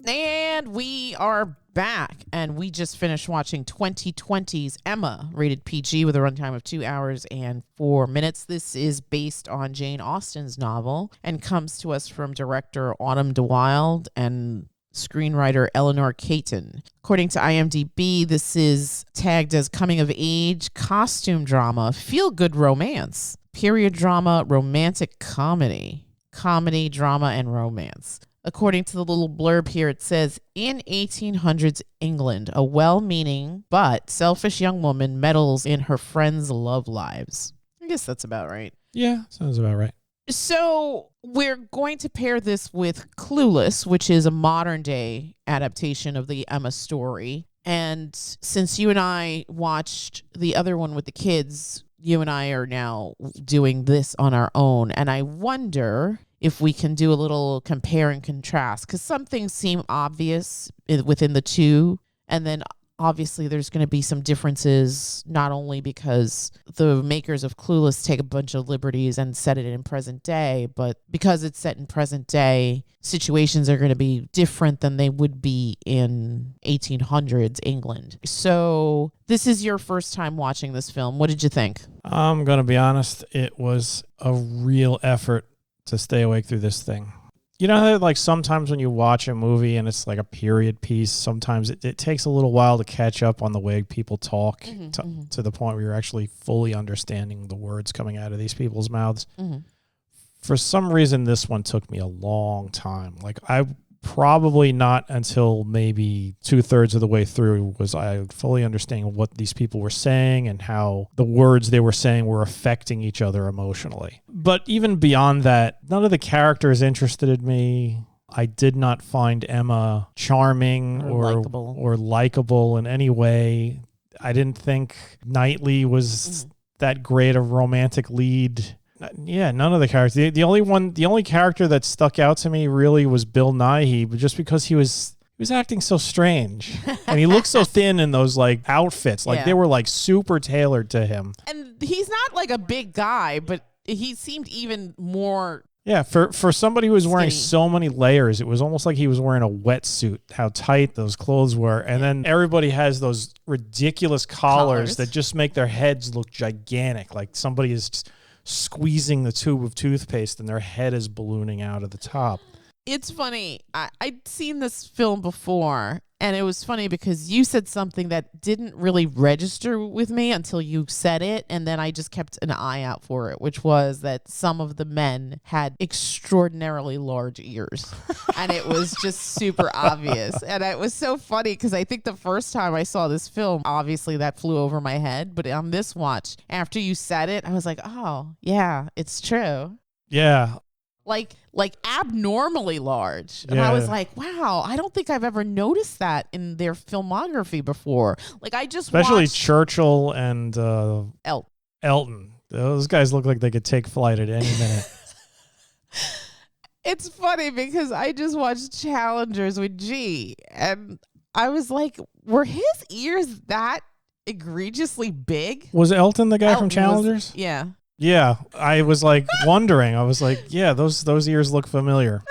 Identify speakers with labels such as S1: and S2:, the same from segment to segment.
S1: And we are back, and we just finished watching 2020's Emma, rated PG with a runtime of 2 hours and 4 minutes. This is based on Jane Austen's novel and comes to us from director Autumn de Wilde and screenwriter Eleanor Catton. According to IMDb, this is tagged as coming of age, costume drama, feel-good romance, period drama, romantic comedy, drama, and romance. According to the little blurb here, it says, in 1800s England, a well-meaning but selfish young woman meddles in her friends' love lives. I guess that's about right.
S2: Yeah, sounds about right.
S1: So we're going to pair this with Clueless, which is a modern-day adaptation of the Emma story. And since you and I watched the other one with the kids, you and I are now doing this on our own. And I wonder if we can do a little compare and contrast, because some things seem obvious within the two, and then obviously there's going to be some differences, not only because the makers of Clueless take a bunch of liberties and set it in present day, but because it's set in present day, situations are going to be different than they would be in 1800s England. So this is your first time watching this film. What did you think?
S2: I'm going to be honest. It was a real effort to stay awake through this thing. You know how like sometimes when you watch a movie and it's like a period piece, sometimes it takes a little while to catch up on the way people talk to the point where you're actually fully understanding the words coming out of these people's mouths. Mm-hmm. For some reason, this one took me a long time. Like I probably not until maybe 2/3 of the way through was I fully understanding what these people were saying and how the words they were saying were affecting each other emotionally. But even beyond that, none of the characters interested in me. I did not find Emma charming or likable in any way. I didn't think Knightley was that great a romantic lead. Yeah, none of the characters. The only character that stuck out to me really was Bill Nighy, but just because he was acting so strange and he looked so thin in those like outfits, like they were like super tailored to him.
S1: And he's not like a big guy, but he seemed even more.
S2: Yeah, for somebody who was wearing so many layers, it was almost like he was wearing a wetsuit, how tight those clothes were. And then everybody has those ridiculous collars that just make their heads look gigantic, like somebody is just squeezing the tube of toothpaste and their head is ballooning out of the top.
S1: It's funny. I'd seen this film before, and it was funny because you said something that didn't really register with me until you said it, and then I just kept an eye out for it, which was that some of the men had extraordinarily large ears, and it was just super obvious. And it was so funny because I think the first time I saw this film, obviously that flew over my head, but on this watch, after you said it, I was like, oh, yeah, it's true.
S2: Yeah.
S1: Like abnormally large. And I was like, wow, I don't think I've ever noticed that in their filmography before. Like I just
S2: especially
S1: watched
S2: Churchill and Elton. Those guys look like they could take flight at any minute.
S1: It's funny because I just watched Challengers with G, and I was like, were his ears that egregiously big?
S2: Was Elton the guy from Challengers?
S1: Yeah.
S2: Yeah, I was like wondering. I was like, yeah, those ears look familiar.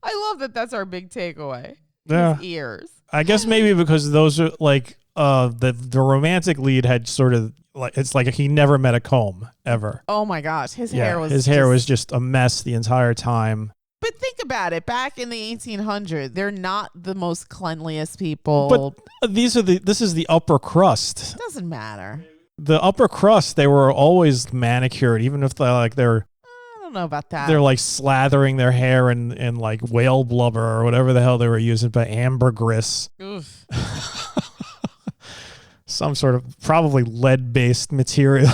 S1: I love that that's our big takeaway.
S2: Yeah.
S1: His ears.
S2: I guess maybe because those are like the romantic lead had sort of like, it's like he never met a comb ever.
S1: Oh my gosh, his hair
S2: was just a mess the entire time.
S1: But think about it. Back in the 1800s, they're not the most cleanliest people.
S2: But this is the upper crust.
S1: Doesn't matter.
S2: The upper crust, they were always manicured, even if they're
S1: I don't know about that.
S2: They're like slathering their hair in like whale blubber or whatever the hell they were using, but ambergris.
S1: Oof.
S2: Some sort of probably lead-based material.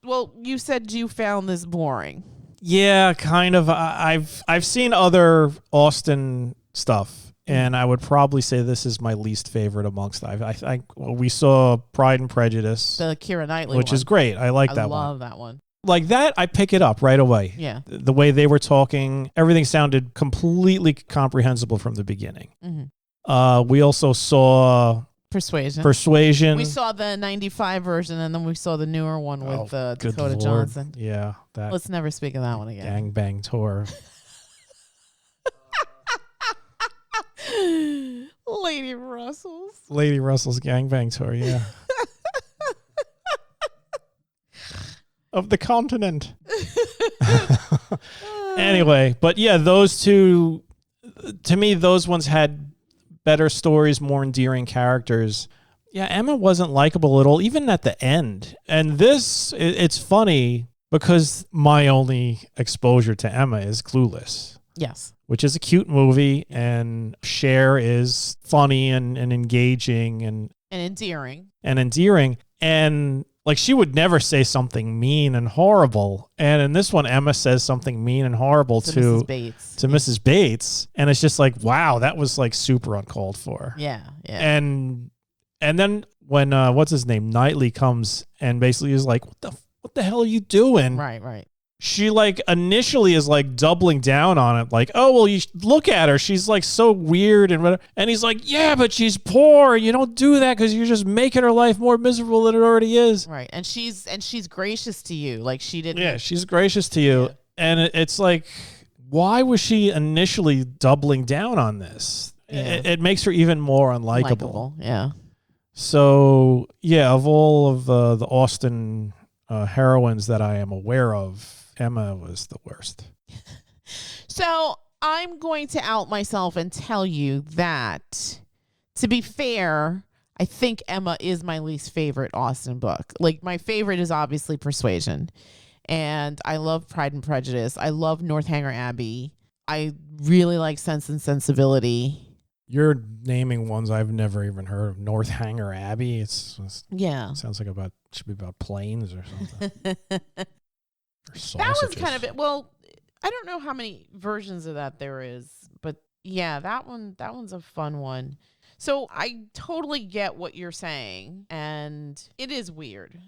S1: Well, you said you found this boring.
S2: Yeah, kind of. I've seen other Austen stuff, and I would probably say this is my least favorite amongst them. We saw Pride and Prejudice,
S1: the Keira Knightley
S2: which
S1: one.
S2: is great. I like that one.
S1: I love that one.
S2: Like that, I pick it up right away.
S1: Yeah.
S2: The way they were talking, everything sounded completely comprehensible from the beginning. Mm-hmm. We also saw Persuasion.
S1: We saw the 95 version, and then we saw the newer one with
S2: good
S1: Dakota
S2: Lord.
S1: Johnson.
S2: Yeah.
S1: Let's never speak of that one again.
S2: Gangbang tour.
S1: Lady Russell's
S2: gangbang tour, yeah. Of the continent. Anyway, but yeah, those two, to me, those ones had better stories, more endearing characters. Yeah, Emma wasn't likable at all, even at the end. And this, it's funny because my only exposure to Emma is Clueless.
S1: Yes.
S2: Which is a cute movie, and Cher is funny and engaging and
S1: endearing.
S2: And like, she would never say something mean and horrible. And in this one, Emma says something mean and horrible to Mrs. Bates. And it's just like, wow, that was like super uncalled for.
S1: Yeah.
S2: And then when what's his name, Knightley, comes and basically is like, what the hell are you doing?
S1: Right.
S2: She like initially is like doubling down on it, like, oh, well, you look at her, she's like so weird and whatever. And he's like, yeah, but she's poor. You don't do that because you're just making her life more miserable than it already is.
S1: Right. And she's gracious to you, like she didn't.
S2: Yeah, she's gracious to you. Yeah. And it's like, why was she initially doubling down on this? Yeah. It makes her even more unlikable.
S1: Yeah.
S2: So yeah, of all of the Austen heroines that I am aware of, Emma was the worst.
S1: So I'm going to out myself and tell you that, to be fair, I think Emma is my least favorite Austen book. Like, my favorite is obviously Persuasion. And I love Pride and Prejudice. I love Northanger Abbey. I really like Sense and Sensibility.
S2: You're naming ones I've never even heard of. Northanger Abbey. It's
S1: yeah.
S2: It sounds like should be about planes or something.
S1: That was kind of it. Well, I don't know how many versions of that there is, but yeah, that one's a fun one. So I totally get what you're saying, and it is weird.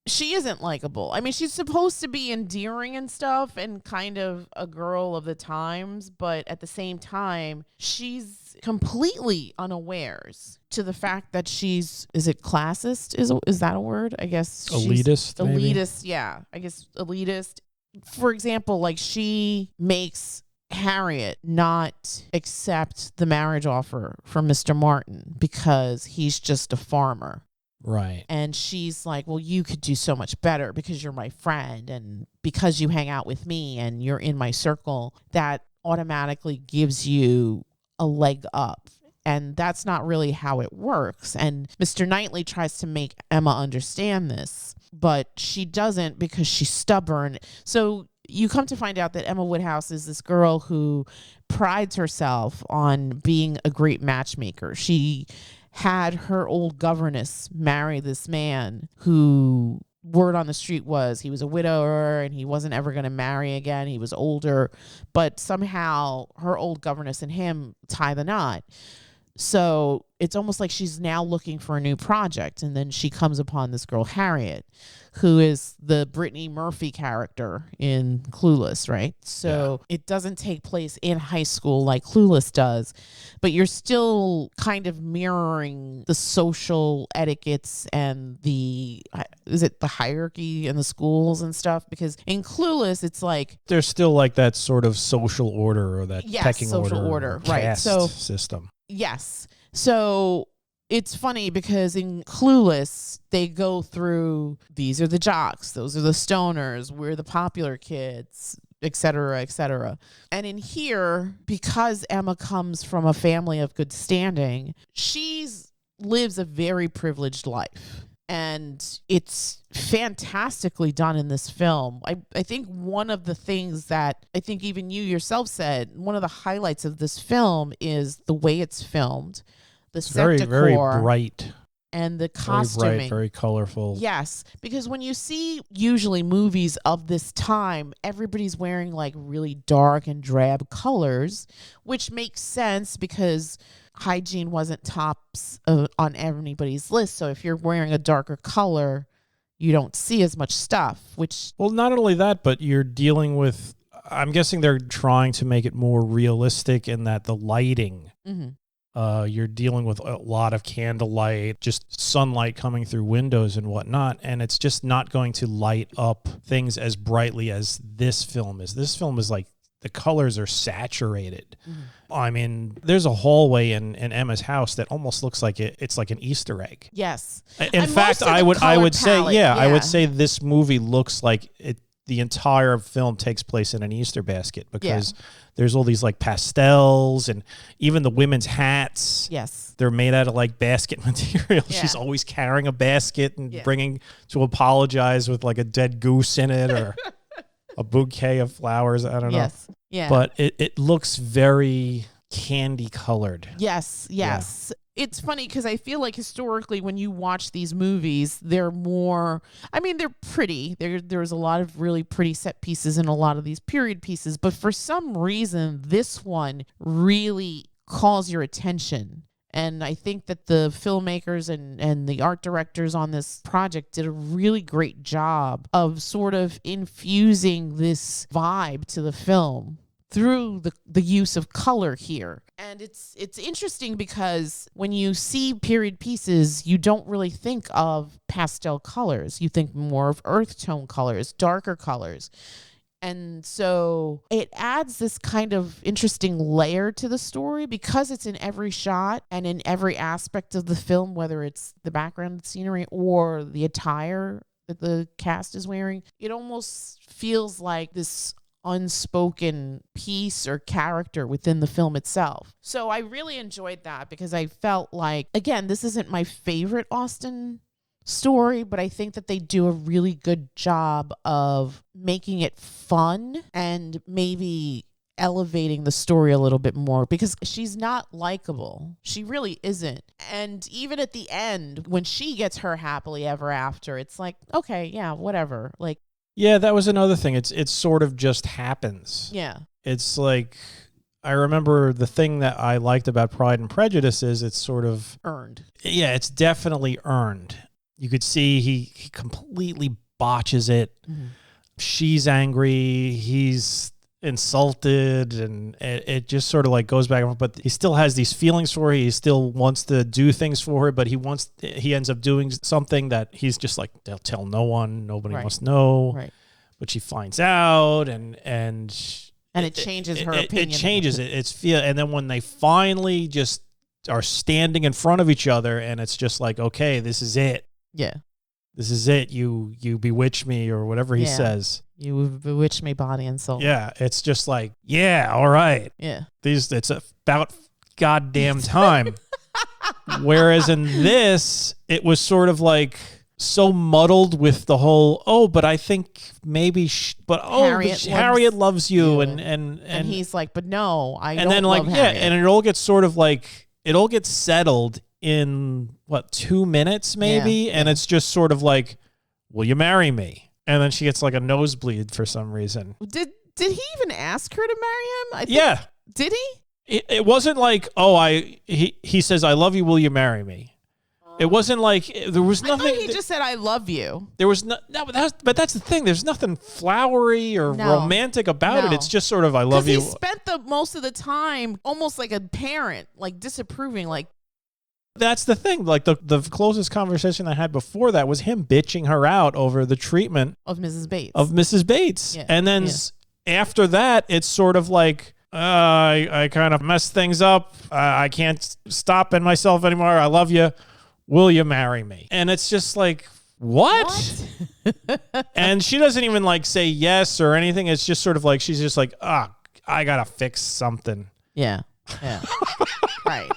S1: She isn't likable. I mean, she's supposed to be endearing and stuff and kind of a girl of the times, but at the same time, she's completely unawares to the fact that is it classist? Is that a word? I guess
S2: elitist.
S1: Elitist, yeah. I guess elitist. For example, like, she makes Harriet not accept the marriage offer from Mr. Martin because he's just a farmer.
S2: Right.
S1: And she's like, well, you could do so much better because you're my friend and because you hang out with me and you're in my circle, that automatically gives you a leg up. And that's not really how it works. And Mr. Knightley tries to make Emma understand this, but she doesn't because she's stubborn. So you come to find out that Emma Woodhouse is this girl who prides herself on being a great matchmaker. She had her old governess marry this man who, word on the street was, he was a widower and he wasn't ever going to marry again. He was older, but somehow her old governess and him tie the knot. So it's almost like she's now looking for a new project. And then she comes upon this girl, Harriet, who is the Brittany Murphy character in Clueless, right? So It doesn't take place in high school like Clueless does, but you're still kind of mirroring the social etiquettes and the hierarchy in the schools and stuff? Because in Clueless, it's like
S2: there's still like that sort of social order or that pecking
S1: social order, right?
S2: Caste system.
S1: Yes. So it's funny because in Clueless, they go through, these are the jocks, those are the stoners, we're the popular kids, et cetera, et cetera. And in here, because Emma comes from a family of good standing, she lives a very privileged life. And it's fantastically done in this film. I think one of the things that I think even you yourself said, one of the highlights of this film is the way it's filmed, the set decor,
S2: very bright,
S1: and the costuming.
S2: Very bright, very colorful.
S1: Yes, because when you see usually movies of this time, everybody's wearing like really dark and drab colors, which makes sense because hygiene wasn't tops on anybody's list. So if you're wearing a darker color, you don't see as much stuff, which...
S2: Well, not only that, but you're dealing with... I'm guessing they're trying to make it more realistic in that the lighting You're dealing with a lot of candlelight, just sunlight coming through windows and whatnot, and it's just not going to light up things as brightly as this film is. This film is like, the colors are saturated. I mean, there's a hallway in Emma's house that almost looks like it's like an Easter egg.
S1: Yes.
S2: In fact, I would say, I would say this movie looks like the entire film takes place in an Easter basket, because there's all these like pastels, and even the women's hats.
S1: Yes.
S2: They're made out of like basket material. Yeah. She's always carrying a basket and bringing to apologize with like a dead goose in it, or a bouquet of flowers. I don't know.
S1: Yes. Yeah.
S2: But it looks very candy colored.
S1: Yes. Yes. Yeah. It's funny because I feel like historically when you watch these movies, they're more, I mean, they're pretty. There's a lot of really pretty set pieces in a lot of these period pieces. But for some reason, this one really calls your attention. And I think that the filmmakers and the art directors on this project did a really great job of sort of infusing this vibe to the film through the use of color here. And it's interesting because when you see period pieces, you don't really think of pastel colors. You think more of earth tone colors, darker colors. And so it adds this kind of interesting layer to the story because it's in every shot and in every aspect of the film, whether it's the background scenery or the attire that the cast is wearing. It almost feels like this unspoken piece or character within the film itself. So I really enjoyed that because I felt like, again, this isn't my favorite Austen story, but I think that they do a really good job of making it fun and maybe elevating the story a little bit more, because she's not likable. She really isn't. And even at the end, when she gets her happily ever after, it's like, okay, yeah, whatever. Like,
S2: yeah, that was another thing. It sort of just happens.
S1: Yeah.
S2: It's like, I remember the thing that I liked about Pride and Prejudice is it's sort of
S1: earned.
S2: Yeah, it's definitely earned. You could see he completely botches it. Mm-hmm. She's angry. He's insulted, and it just sort of like goes back and forth. But he still has these feelings for her. He still wants to do things for her, but he ends up doing something that he's just like, they'll tell no one. Nobody must know.
S1: Right.
S2: But she finds out, and
S1: it changes her opinion.
S2: It changes it. It's and then when they finally just are standing in front of each other, and it's just like, okay, this is it.
S1: Yeah.
S2: This is it. You bewitch me, or whatever he says.
S1: You bewitch me body and soul.
S2: Yeah. It's just like, yeah, all right.
S1: Yeah.
S2: It's about goddamn time. Whereas in this, it was sort of like so muddled with the whole, but I think maybe, Harriet loves you. And
S1: he's like, but no, I don't
S2: and then like,
S1: love Harriet.
S2: And it all gets sort of like, it all gets settled in 2 minutes maybe, and it's just sort of like, will you marry me? And then she gets like a nosebleed for some reason.
S1: Did he even ask her to marry him?
S2: Yeah.
S1: Did he?
S2: It wasn't like, he says, I love you, will you marry me? It wasn't like, there was nothing.
S1: I thought he just said, I love you.
S2: There was no, but that's the thing. There's nothing flowery or romantic about it. It's just sort of, I love you.
S1: He spent the most of the time almost like a parent, like disapproving, like.
S2: That's the thing. Like the closest conversation I had before that was him bitching her out over the treatment
S1: of Mrs. Bates.
S2: Yeah. And then after that, it's sort of like, I kind of messed things up. I can't stop in myself anymore. I love you. Will you marry me? And it's just like, what? And she doesn't even like say yes or anything. It's just sort of like, she's just like, I got to fix something.
S1: Yeah. Right.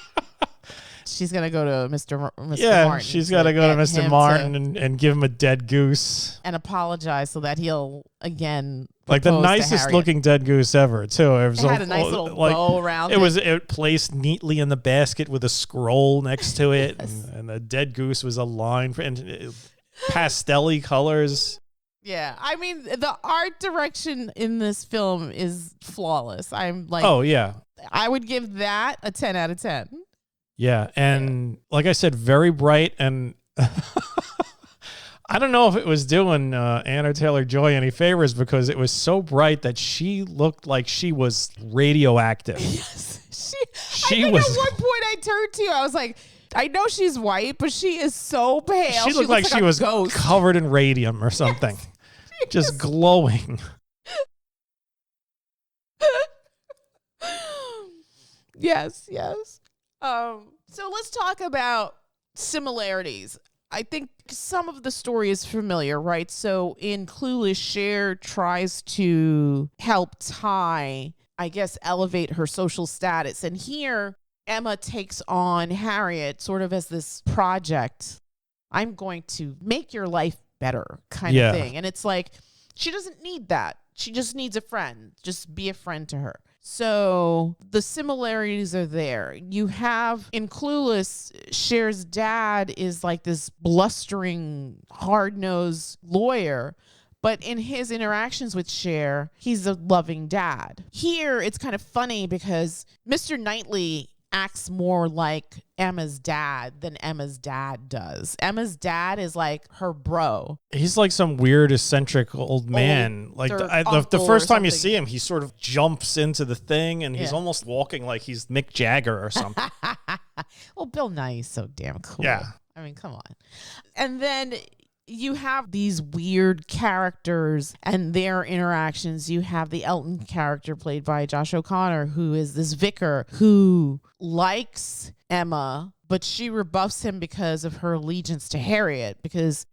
S1: She's going to go to Mr. Martin.
S2: Yeah, she's got to go to Mr. Martin and give him a dead goose.
S1: And apologize so that he'll, again,
S2: like the nicest looking dead goose ever, too.
S1: It had a nice little bow around it.
S2: It placed neatly in the basket with a scroll next to it. And the dead goose was aligned and pastel-y colors.
S1: Yeah, I mean, the art direction in this film is flawless. I'm like,
S2: oh, yeah.
S1: I would give that a 10 out of 10.
S2: Yeah, and like I said, very bright, and I don't know if it was doing Anya Taylor-Joy any favors because it was so bright that she looked like she was radioactive.
S1: Yes,
S2: She
S1: at
S2: was.
S1: one point I turned to you. I was like, I know she's white, but she is so pale.
S2: She looked like she was
S1: ghost.
S2: covered in radium or something, just glowing.
S1: Yes. So let's talk about similarities. I think some of the story is familiar, right? So in Clueless, Cher tries to help Ty, I guess, elevate her social status. And here, Emma takes on Harriet sort of as this project. I'm going to make your life better kind of thing. And it's like, she doesn't need that. She just needs a friend. Just be a friend to her. So the similarities are there. You have in Clueless, Cher's dad is like this blustering, hard-nosed lawyer. But in his interactions with Cher, he's a loving dad. Here, it's kind of funny because Mr. Knightley acts more like Emma's dad than Emma's dad does. Emma's dad is like her bro.
S2: He's like some weird eccentric old man. Like the first time you see him, he sort of jumps into the thing and he's almost walking like he's Mick Jagger or something.
S1: Well, Bill Nye's so damn cool.
S2: Yeah.
S1: I mean, come on. And then you have these weird characters and their interactions. You have the Elton character played by Josh O'Connor, who is this vicar who likes Emma, but she rebuffs him because of her allegiance to Harriet, because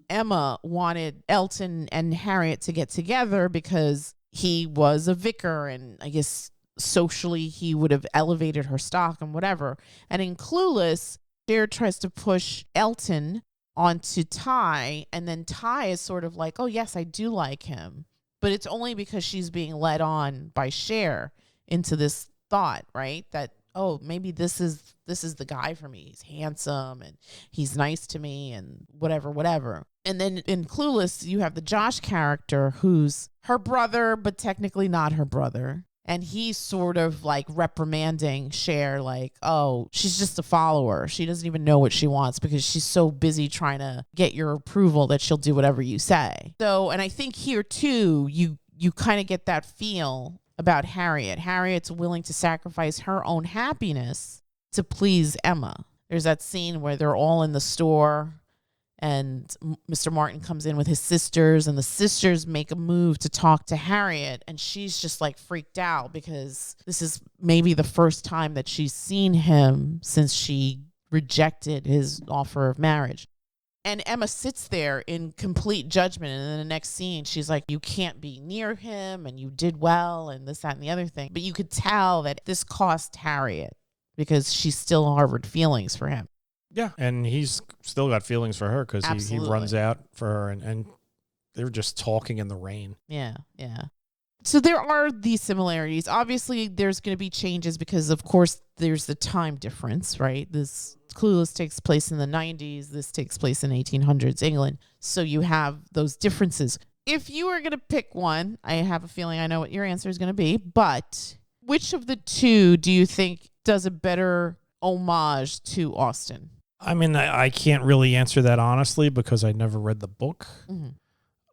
S1: Emma, wanted Elton and Harriet to get together because he was a vicar and I guess socially he would have elevated her stock and whatever. And in Clueless, Cher tries to push Elton onto Ty, and then Ty is sort of like, oh yes, I do like him, but it's only because she's being led on by Cher into this thought, right, that oh, maybe this is the guy for me. He's handsome and he's nice to me and whatever. And then in Clueless, you have the Josh character who's her brother, but technically not her brother. And he's sort of like reprimanding Cher, like, oh, she's just a follower. She doesn't even know what she wants because she's so busy trying to get your approval that she'll do whatever you say. So, and I think here too, you kind of get that feel about Harriet. Harriet's willing to sacrifice her own happiness to please Emma. There's that scene where they're all in the store and Mr. Martin comes in with his sisters and the sisters make a move to talk to Harriet, and she's just like freaked out because this is maybe the first time that she's seen him since she rejected his offer of marriage. And Emma sits there in complete judgment, and in the next scene she's like, you can't be near him and you did well and this, that, and the other thing. But you could tell that this cost Harriet because she still harbored feelings for him.
S2: Yeah, and he's still got feelings for her because he runs out for her, and they're just talking in the rain.
S1: Yeah. So there are these similarities. Obviously, there's going to be changes because, of course, there's the time difference, right? This Clueless takes place in the 90s. This takes place in 1800s England. So you have those differences. If you were going to pick one, I have a feeling I know what your answer is going to be, but which of the two do you think does a better homage to Austen?
S2: I mean, I can't really answer that honestly because I never read the book.
S1: Mm-hmm.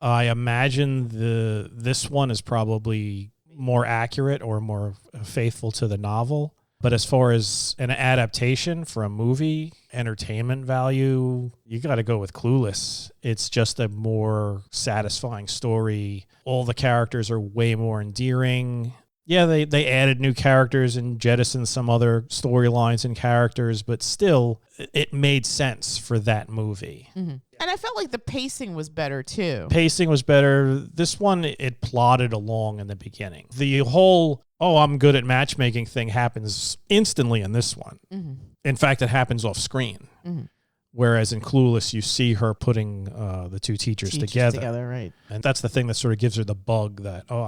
S2: I imagine this one is probably more accurate or more faithful to the novel. But as far as an adaptation for a movie, entertainment value, you got to go with Clueless. It's just a more satisfying story. All the characters are way more endearing. Yeah, they added new characters and jettisoned some other storylines and characters, but still, it made sense for that movie.
S1: Mm-hmm. And I felt like the pacing was better, too.
S2: Pacing was better. This one, it plodded along in the beginning. The whole, oh, I'm good at matchmaking thing happens instantly in this one.
S1: Mm-hmm.
S2: In fact, it happens off screen.
S1: Mm-hmm.
S2: Whereas in Clueless, you see her putting the two teachers together.
S1: Right.
S2: And that's the thing that sort of gives her the bug that, oh,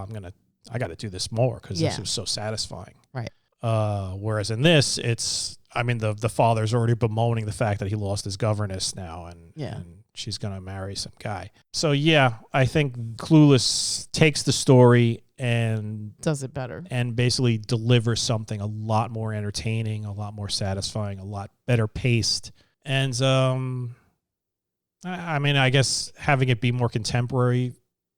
S2: I got to do this more because this is so satisfying.
S1: Right.
S2: Whereas in this, the father's already bemoaning the fact that he lost his governess now and she's going to marry some guy. So, yeah, I think Clueless takes the story and
S1: does it better
S2: and basically delivers something a lot more entertaining, a lot more satisfying, a lot better paced. And, I guess having it be more contemporary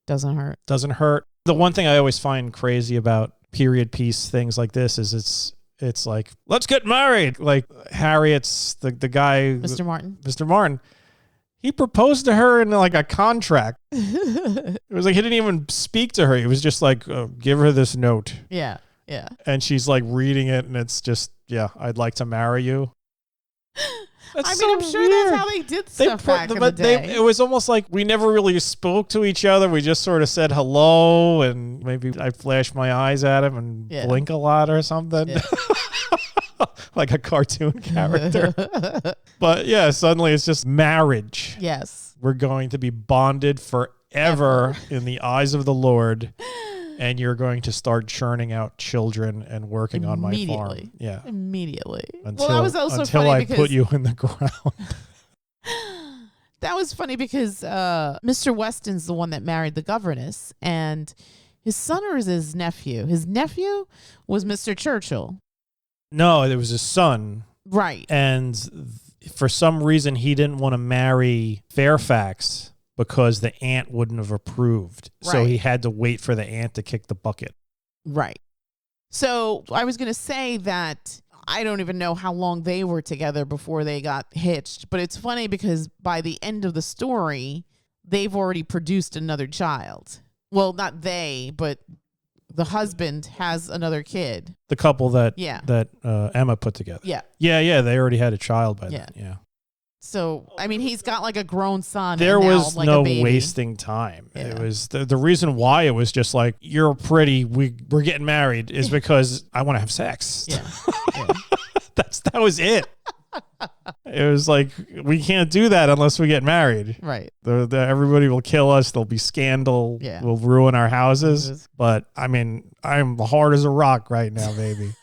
S1: doesn't hurt.
S2: The one thing I always find crazy about period piece things like this is it's like, let's get married. Like Harriet's the guy,
S1: Mr. Martin.
S2: Mr. Martin. He proposed to her in like a contract. It was like he didn't even speak to her. He was just like, give her this note.
S1: Yeah.
S2: And she's like reading it, and it's just, I'd like to marry you.
S1: I'm sure that's how they did stuff back in the day.
S2: It was almost like we never really spoke to each other. We just sort of said hello, and maybe I flashed my eyes at him and blink a lot or something. Yeah. Like a cartoon character. But yeah, suddenly it's just marriage.
S1: Yes.
S2: We're going to be bonded forever in the eyes of the Lord. And you're going to start churning out children and working on my farm. Yeah.
S1: Immediately.
S2: That was also funny I put you in the ground.
S1: That was funny because Mr. Weston's the one that married the governess, and his son or is his nephew? His nephew was Mr. Churchill.
S2: No, it was his son.
S1: Right.
S2: And for some reason, he didn't want to marry Fairfax because the aunt wouldn't have approved. Right. So he had to wait for the aunt to kick the bucket.
S1: Right. So I was going to say that I don't even know how long they were together before they got hitched. But it's funny because by the end of the story, they've already produced another child. Well, not they, but the husband has another kid.
S2: The couple that Emma put together.
S1: Yeah.
S2: Yeah. They already had a child by then. Yeah.
S1: So, I mean, he's got like a grown son.
S2: There was
S1: like
S2: no wasting time. Yeah. It was the reason why it was just like, you're pretty, we're getting married is because I want to have sex.
S1: Yeah.
S2: That was it. It was like, we can't do that unless we get married.
S1: Right.
S2: Everybody will kill us. There'll be scandal. Yeah. We'll ruin our houses. But I mean, I'm hard as a rock right now, baby.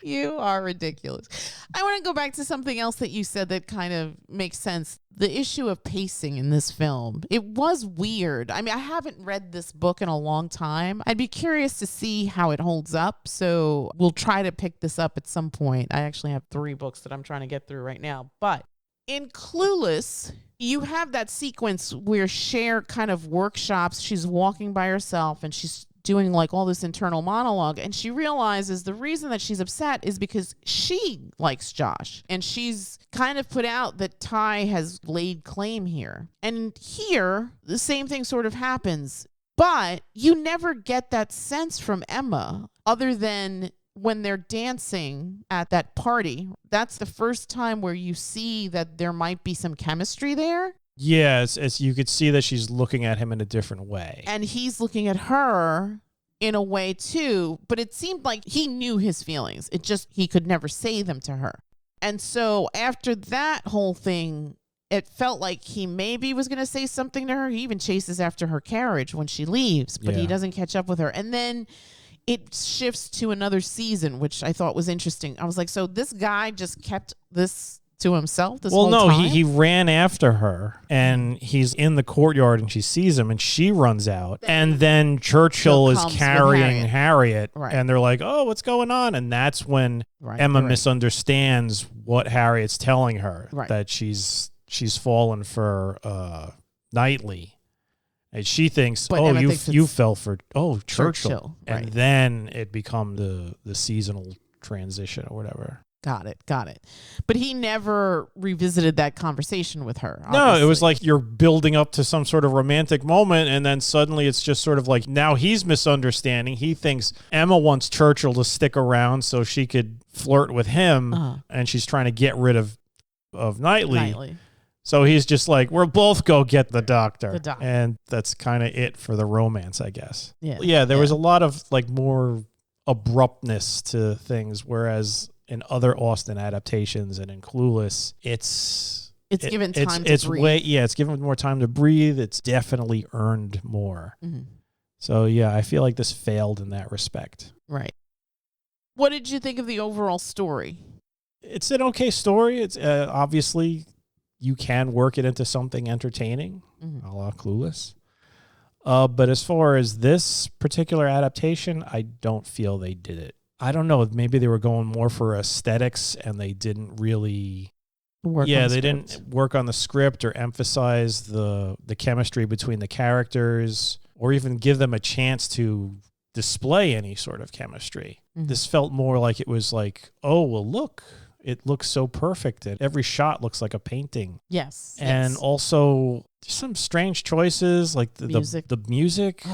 S1: You are ridiculous. I want to go back to something else that you said that kind of makes sense. The issue of pacing in this film. It was weird. I mean, I haven't read this book in a long time. I'd be curious to see how it holds up. So we'll try to pick this up at some point. I actually have 3 books that I'm trying to get through right now. But in Clueless, you have that sequence where Cher kind of workshops. She's walking by herself and she's doing like all this internal monologue, and she realizes the reason that she's upset is because she likes Josh, and she's kind of put out that Ty has laid claim here. And here the same thing sort of happens, but you never get that sense from Emma other than when they're dancing at that party. That's the first time where you see that there might be some chemistry there.
S2: Yes, as you could see that she's looking at him in a different way.
S1: And he's looking at her in a way too, but it seemed like he knew his feelings. It just, he could never say them to her. And so after that whole thing, it felt like he maybe was going to say something to her. He even chases after her carriage when she leaves, but he doesn't catch up with her. And then it shifts to another season, which I thought was interesting. I was like, so this guy just kept this to himself this whole time?
S2: He ran after her, and he's in the courtyard, and she sees him, and she runs out. And then Churchill is carrying Harriet, and they're like, oh, what's going on? And that's when Emma misunderstands what Harriet's telling her, that she's fallen for Knightley. And she thinks, you fell for Churchill. And then it become the seasonal transition or whatever.
S1: Got it. But he never revisited that conversation with her.
S2: Obviously. No, it was like you're building up to some sort of romantic moment, and then suddenly it's just sort of like, now he's misunderstanding. He thinks Emma wants Churchill to stick around so she could flirt with him, and she's trying to get rid of Knightley. So he's just like, we'll both go get the doctor. And that's kind of it for the romance, I guess. Yeah, there was a lot of like more abruptness to things, whereas in other Austen adaptations and in Clueless, it's
S1: given time to breathe.
S2: It's given more time to breathe. It's definitely earned more. Mm-hmm. So yeah, I feel like this failed in that respect.
S1: Right. What did you think of the overall story?
S2: It's an okay story. It's obviously you can work it into something entertaining, a la Clueless. But as far as this particular adaptation, I don't feel they did it. I don't know. Maybe they were going more for aesthetics, and they didn't really didn't work on the script or emphasize the chemistry between the characters, or even give them a chance to display any sort of chemistry.
S1: Mhm.
S2: This felt more like it was like, oh, well, look, it looks so perfect. And every shot looks like a painting.
S1: Yes.
S2: And
S1: yes.
S2: also some strange choices, like
S1: Music.
S2: the music.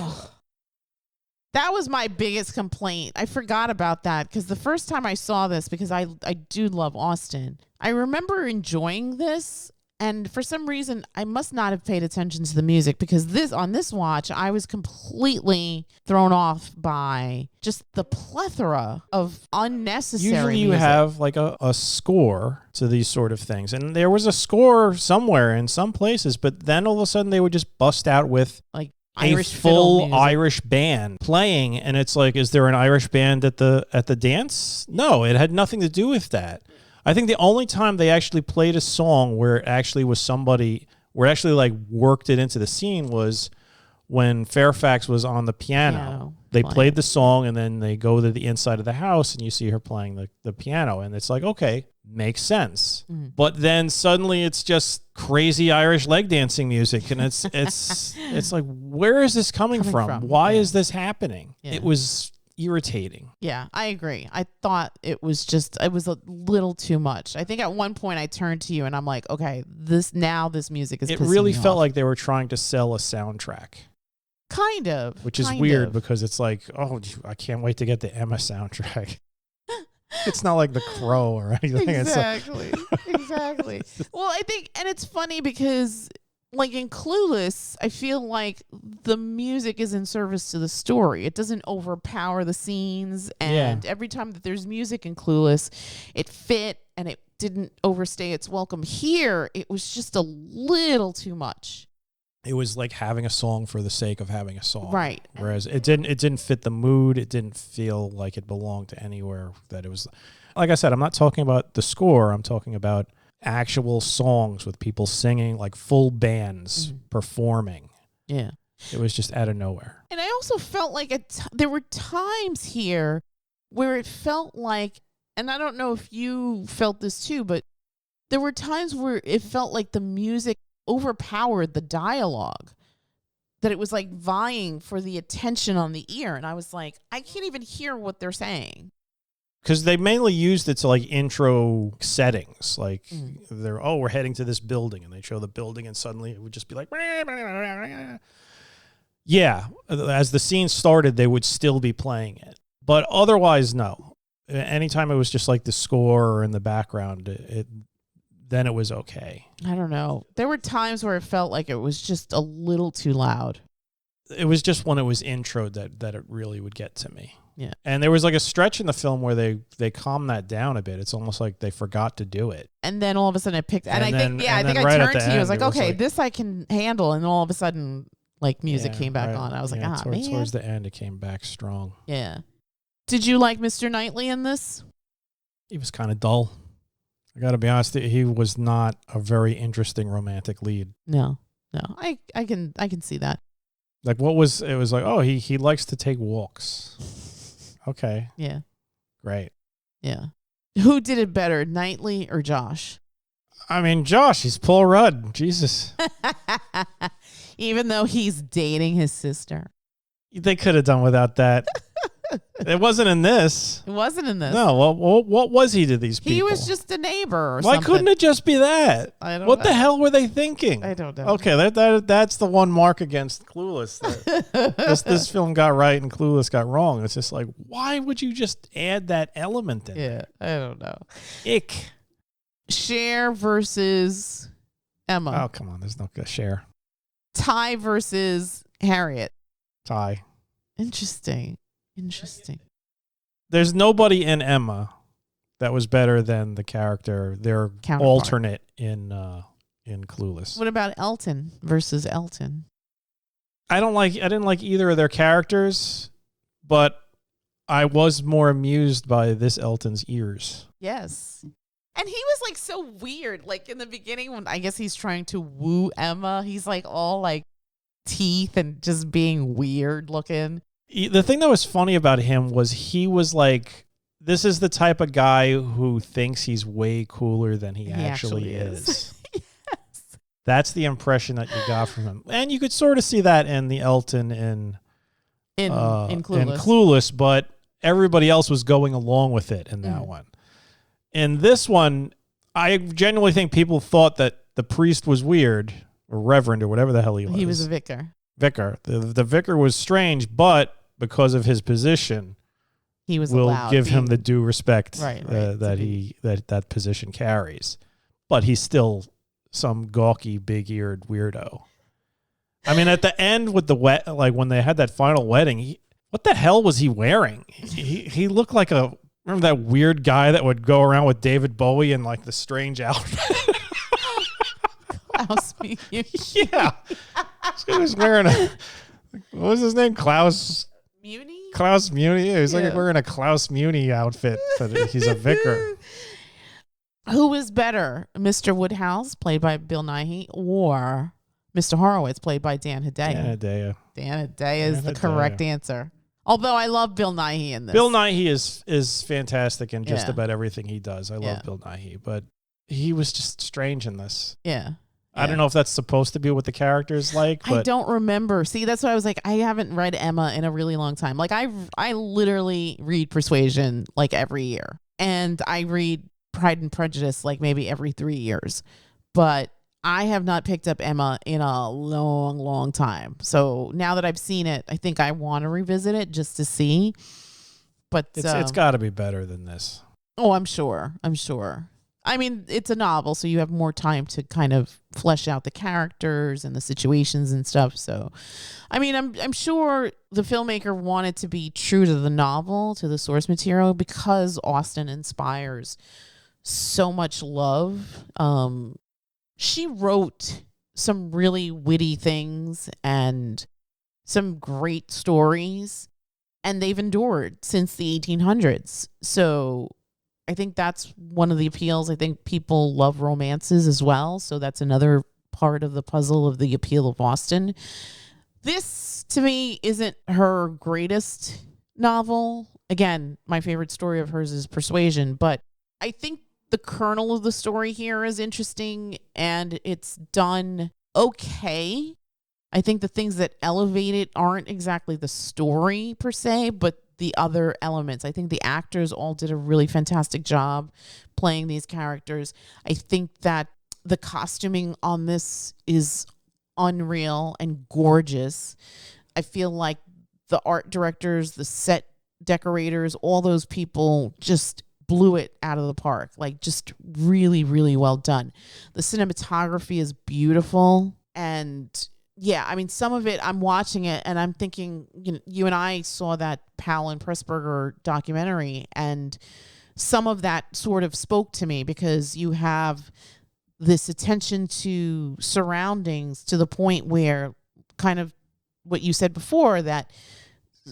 S1: That was my biggest complaint. I forgot about that because the first time I saw this, because I do love Austen, I remember enjoying this. And for some reason, I must not have paid attention to the music because on this watch, I was completely thrown off by just the plethora of unnecessary
S2: Usually you
S1: music.
S2: have like a score to these sort of things. And there was a score somewhere in some places, but then all of a sudden they would just bust out with
S1: like
S2: a
S1: Irish
S2: full Irish band playing. And it's like, is there an Irish band at the dance? No, it had nothing to do with that. I think the only time they actually played a song where it actually was somebody, where it actually like worked it into the scene was when Fairfax was on the piano. They played the song and then they go to the inside of the house and you see her playing the piano. And it's like, okay, makes sense. Mm. But then suddenly it's just crazy Irish leg dancing music. And it's like, where is this coming from? Why is this happening? Yeah. It was irritating.
S1: Yeah, I agree. I thought it was a little too much. I think at one point I turned to you and I'm like, okay, this music is pissing me off.
S2: It really felt like they were trying to sell a soundtrack.
S1: Kind of.
S2: Which is weird because it's like, oh, I can't wait to get the Emma soundtrack. It's not like The Crow or anything.
S1: Exactly. Exactly. Well, I think, and it's funny because like in Clueless, I feel like the music is in service to the story. It doesn't overpower the scenes. And every time that there's music in Clueless, it fit and it didn't overstay its welcome. Here, it was just a little too much.
S2: It was like having a song for the sake of having a song.
S1: Right.
S2: Whereas it didn't fit the mood. It didn't feel like it belonged to anywhere that it was. Like I said, I'm not talking about the score. I'm talking about actual songs with people singing, like full bands performing.
S1: Yeah.
S2: It was just out of nowhere.
S1: And I also felt like there were times here where it felt like, and I don't know if you felt this too, but there were times where it felt like the music overpowered the dialogue, that it was like vying for the attention on the ear. And I was like, I can't even hear what they're saying.
S2: Because they mainly used it to like intro settings. Like we're heading to this building, and they show the building and suddenly it would just be like, yeah. As the scene started, they would still be playing it. But otherwise, no. Anytime it was just like the score or in the background, then it was okay.
S1: I don't know. There were times where it felt like it was just a little too loud.
S2: It was just when it was introed that it really would get to me.
S1: Yeah.
S2: And there was like a stretch in the film where they calmed that down a bit. It's almost like they forgot to do it.
S1: And then all of a sudden it picked. And I think I turned to you. I was like, okay, this I can handle. And then all of a sudden, like music came back on. I was like, man.
S2: Towards the end, it came back strong.
S1: Yeah. Did you like Mr. Knightley in this?
S2: He was kind of dull. I got to be honest, he was not a very interesting romantic lead.
S1: No. I can see that.
S2: Like it was like, oh, he likes to take walks. Okay.
S1: Yeah.
S2: Great.
S1: Yeah. Who did it better, Knightley or Josh?
S2: I mean, Josh, he's Paul Rudd. Jesus.
S1: Even though he's dating his sister.
S2: They could have done without that. It wasn't in this.
S1: It wasn't in this.
S2: No. What was he to these people?
S1: He was just a neighbor or
S2: Why
S1: something.
S2: couldn't it just be that?
S1: I don't know.
S2: What the hell were they thinking?
S1: I don't know.
S2: Okay, that's the one mark against Clueless. This film got right and Clueless got wrong. It's just like, why would you just add that element in?
S1: Yeah, I don't know.
S2: Ick.
S1: Cher versus Emma.
S2: Oh, come on. There's no Cher.
S1: Ty versus Harriet.
S2: Ty.
S1: Interesting.
S2: There's nobody in Emma that was better than the character, their alternate in Clueless.
S1: What about Elton versus Elton?
S2: I didn't like either of their characters, but I was more amused by this Elton's ears.
S1: Yes. And he was like so weird. Like in the beginning when I guess he's trying to woo Emma, he's like all like teeth and just being weird looking.
S2: The thing that was funny about him was he was like, this is the type of guy who thinks he's way cooler than he actually is.
S1: Yes.
S2: That's the impression that you got from him. And you could sort of see that in the Elton in
S1: in Clueless.
S2: But everybody else was going along with it in that one. In this one, I genuinely think people thought that the priest was weird, or reverend, or whatever the hell he was.
S1: He was a vicar.
S2: Vicar. The vicar was strange, but because of his position,
S1: he was
S2: will
S1: allowed
S2: give him the due respect that position carries. But he's still some gawky, big-eared weirdo. I mean, at the end with the when they had that final wedding, what the hell was he wearing? He looked like remember that weird guy that would go around with David Bowie in like the strange outfit?
S1: Klaus Muni.
S2: Yeah. He was wearing what was his name? Klaus
S1: Muni?
S2: Klaus Muni. Yeah, he's like wearing a Klaus Muni outfit, but he's a vicar.
S1: Who was better, Mr. Woodhouse, played by Bill Nighy, or Mr. Horowitz, played by Dan Hedaya? Dan Hedaya is the correct answer. Although I love Bill Nighy in this.
S2: Bill Nighy is fantastic in just about everything he does. I love Bill Nighy, but he was just strange in this.
S1: Yeah.
S2: I don't know if that's supposed to be what the character is like. But
S1: I don't remember. See, that's why I was like, I haven't read Emma in a really long time. Like I literally read Persuasion like every year, and I read Pride and Prejudice like maybe every 3 years, but I have not picked up Emma in a long, long time. So now that I've seen it, I think I want to revisit it just to see. But
S2: it's got to be better than this.
S1: Oh, I'm sure. I mean, it's a novel, so you have more time to kind of flesh out the characters and the situations and stuff. So, I mean, I'm sure the filmmaker wanted to be true to the novel, to the source material, because Austen inspires so much love. She wrote some really witty things and some great stories, and they've endured since the 1800s. So I think that's one of the appeals. I think people love romances as well. So that's another part of the puzzle of the appeal of Austen. This, to me, isn't her greatest novel. Again, my favorite story of hers is Persuasion, but I think the kernel of the story here is interesting, and it's done okay. I think the things that elevate it aren't exactly the story per se, but the other elements. I think the actors all did a really fantastic job playing these characters. I think that the costuming on this is unreal and gorgeous. I feel like the art directors, the set decorators, all those people just blew it out of the park. Like, just really, really well done. The cinematography is beautiful. And yeah, I mean, some of it, I'm watching it and I'm thinking, you and I saw that Powell and Pressburger documentary, and some of that sort of spoke to me, because you have this attention to surroundings to the point where, kind of what you said before, that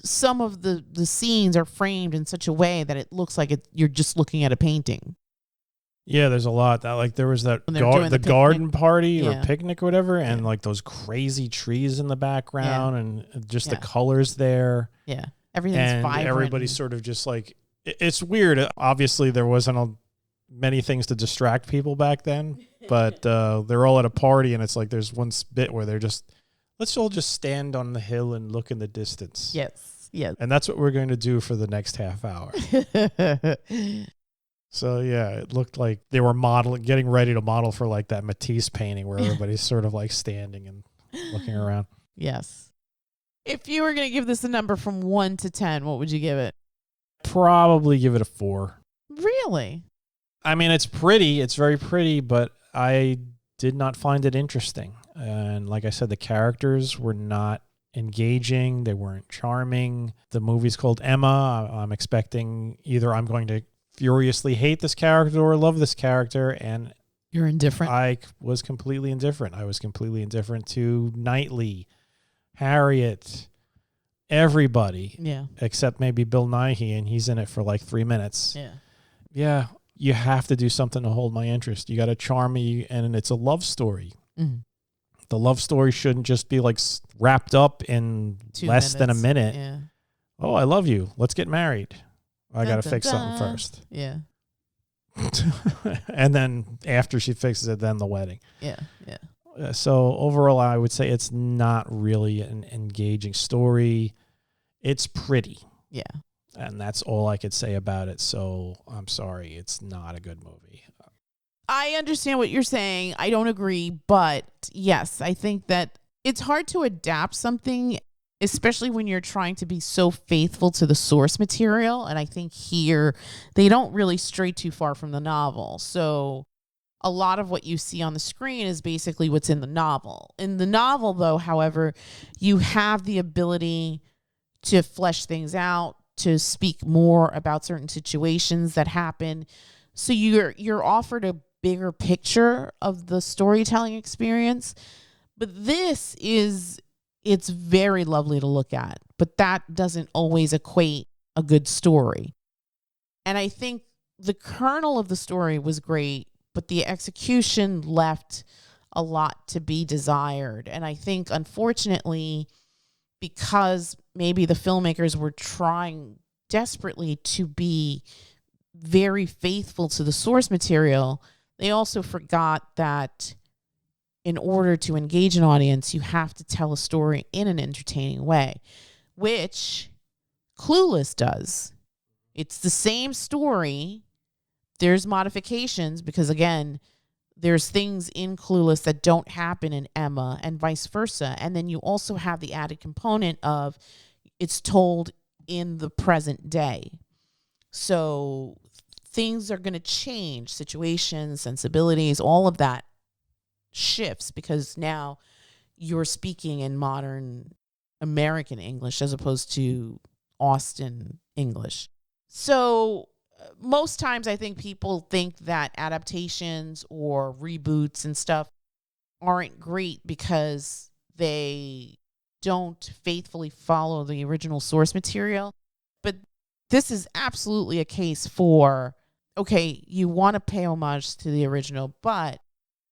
S1: some of the scenes are framed in such a way that it looks like you're just looking at a painting.
S2: Yeah, there's a lot. That, like, there was that the garden party or picnic or whatever, and like those crazy trees in the background, and just the colors there.
S1: Yeah, everything's vibrant.
S2: Everybody's sort of just like, it's weird. Obviously, there wasn't many things to distract people back then, but they're all at a party, and it's like there's one bit where they're just, let's all just stand on the hill and look in the distance.
S1: Yes.
S2: And that's what we're going to do for the next half hour. So, yeah, it looked like they were getting ready to model for like that Matisse painting where everybody's sort of like standing and looking around.
S1: Yes. If you were going to give this a number from 1 to 10, what would you give it?
S2: Probably give it a 4.
S1: Really?
S2: I mean, it's pretty. It's very pretty, but I did not find it interesting. And like I said, the characters were not engaging. They weren't charming. The movie's called Emma. I'm expecting either I'm going to furiously hate this character or love this character, and
S1: you're indifferent.
S2: I was completely indifferent. I was completely indifferent to Knightley, Harriet, everybody.
S1: Yeah.
S2: Except maybe Bill Nighy, and he's in it for like 3 minutes.
S1: Yeah.
S2: Yeah. You have to do something to hold my interest. You got to charm me, and it's a love story.
S1: Mm-hmm.
S2: The love story shouldn't just be like wrapped up in
S1: 2
S2: less than a minute.
S1: Yeah.
S2: Oh, I love you. Let's get married. I got to fix something first.
S1: Yeah.
S2: And then after she fixes it, then the wedding.
S1: Yeah.
S2: So overall, I would say it's not really an engaging story. It's pretty.
S1: Yeah.
S2: And that's all I could say about it. So I'm sorry. It's not a good movie.
S1: I understand what you're saying. I don't agree. But yes, I think that it's hard to adapt something, especially when you're trying to be so faithful to the source material. And I think here they don't really stray too far from the novel. So a lot of what you see on the screen is basically what's in the novel. In the novel, though, however, you have the ability to flesh things out, to speak more about certain situations that happen. So you're offered a bigger picture of the storytelling experience. But it's very lovely to look at, but that doesn't always equate a good story. And I think the kernel of the story was great, but the execution left a lot to be desired. And I think, unfortunately, because maybe the filmmakers were trying desperately to be very faithful to the source material, they also forgot that in order to engage an audience, you have to tell a story in an entertaining way, which Clueless does. It's the same story. There's modifications because, again, there's things in Clueless that don't happen in Emma and vice versa. And then you also have the added component of it's told in the present day. So things are going to change, situations, sensibilities, all of that shifts because now you're speaking in modern American English as opposed to Austen English. So most times I think people think that adaptations or reboots and stuff aren't great because they don't faithfully follow the original source material. But this is absolutely a case for, okay, you want to pay homage to the original, but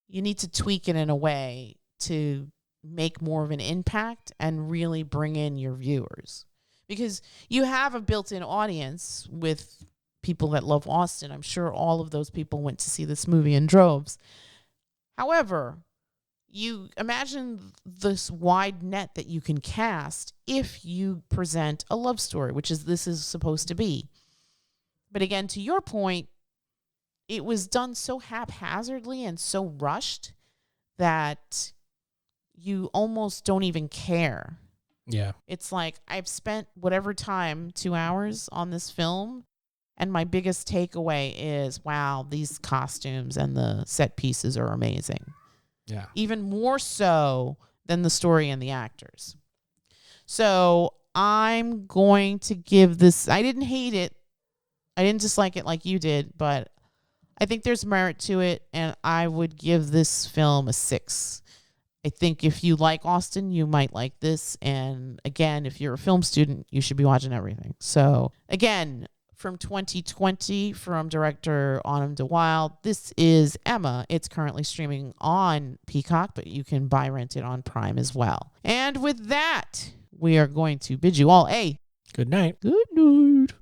S1: you need to tweak it in a way to make more of an impact and really bring in your viewers. Because you have a built-in audience with people that love Austen. I'm sure all of those people went to see this movie in droves. However, you imagine this wide net that you can cast if you present a love story, which is this is supposed to be. But again, to your point, it was done so haphazardly and so rushed that you almost don't even care.
S2: Yeah.
S1: It's like I've spent whatever time, 2 hours on this film, and my biggest takeaway is, wow, these costumes and the set pieces are amazing.
S2: Yeah.
S1: Even more so than the story and the actors. So I'm going to give this, I didn't hate it. I didn't dislike it like you did, but I think there's merit to it, and I would give this film a 6. I think if you like Austen, you might like this. And again, if you're a film student, you should be watching everything. So again, from 2020, from director Autumn de Wilde, this is Emma. It's currently streaming on Peacock, but you can rent it on Prime as well. And with that, we are going to bid you all a
S2: good night.
S1: Good night.